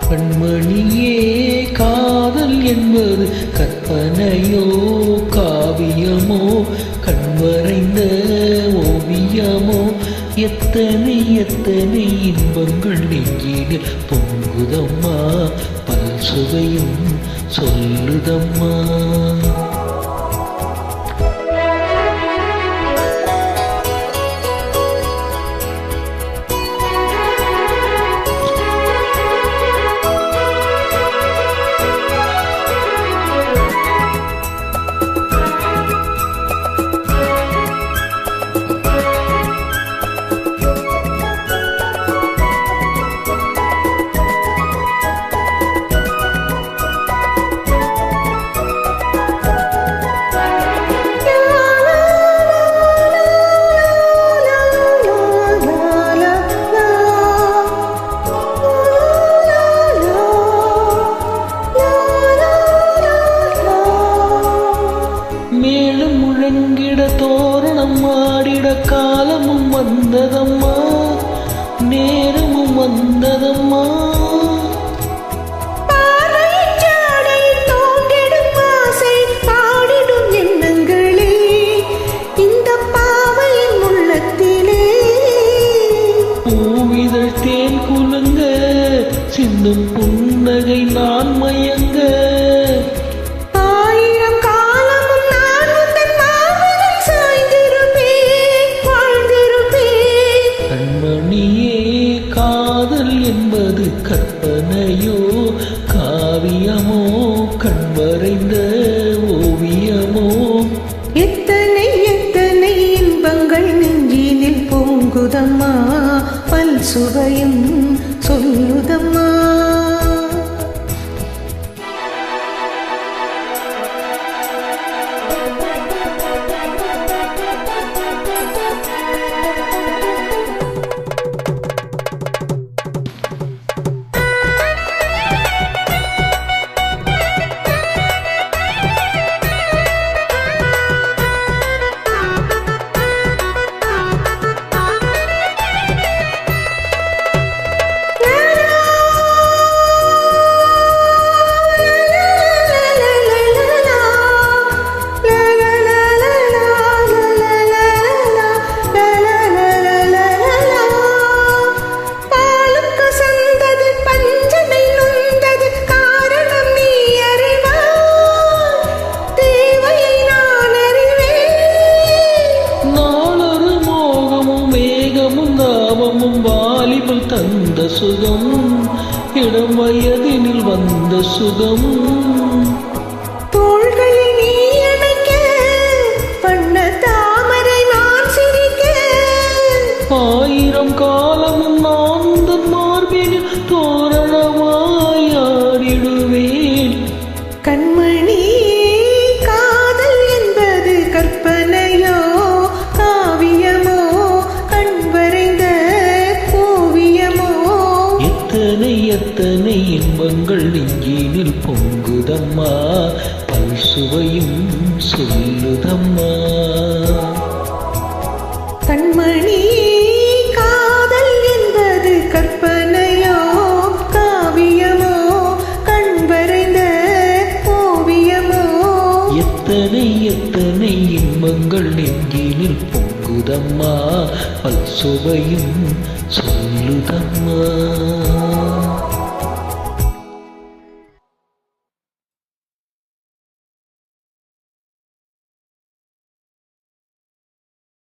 கண்மணியே காதல் என்பது கற்பனையோ காவியமோ கண்வரைந்த ஓவியமோ எத்தனை எத்தனை இன்பங்கள் நெஞ்சினில் பொங்குதம்மா பல் சுவையும் சொல்லுதம்மா. முழங்கிட தோரணம் ஆடிட காலமும் வந்ததம்மா நேரமும் வந்ததம்மா. பூவிதழ் தேன் குலுங்க சிந்தும் புன்னகை நான் மயங்க என்பது கற்பனையோ காவியமோ கண்வரைந்த ஓவியமோ எத்தனை எத்தனை இன்பங்கள் நெஞ்சினில் பொங்குதம்மா பல் சுவையும் சொல்லுதம்மா. வாலிபல் தந்த சுகம் இடம் வயதினில் வந்த சுகம் தோள்களில் நீ அணைக்க பண்ண தாமரை நான் சிரிக்க ஆயிரம் காலமும் நான் தன் மார்பினில் தோரணமாய் ஆடிடுவேன். கண்மணி காதல் என்பது கற்பனையோ காவியமோ கண்வரைந்த ஓவியமோ எத்தனை எத்தனை இன்பங்கள் நெஞ்சினில் பொங்குதம்மா பல் சுவையும் சொல்லுதம்மா. கண்மணி காதல் என்பது கற்பனையோ காவியமோ கண்வரைந்த ஓவியமோ எத்தனை எத்தனை இன்பங்கள் நெஞ்சினில் பொங்குதம்மா பல் சுவையும் சொல்லுதம்மா.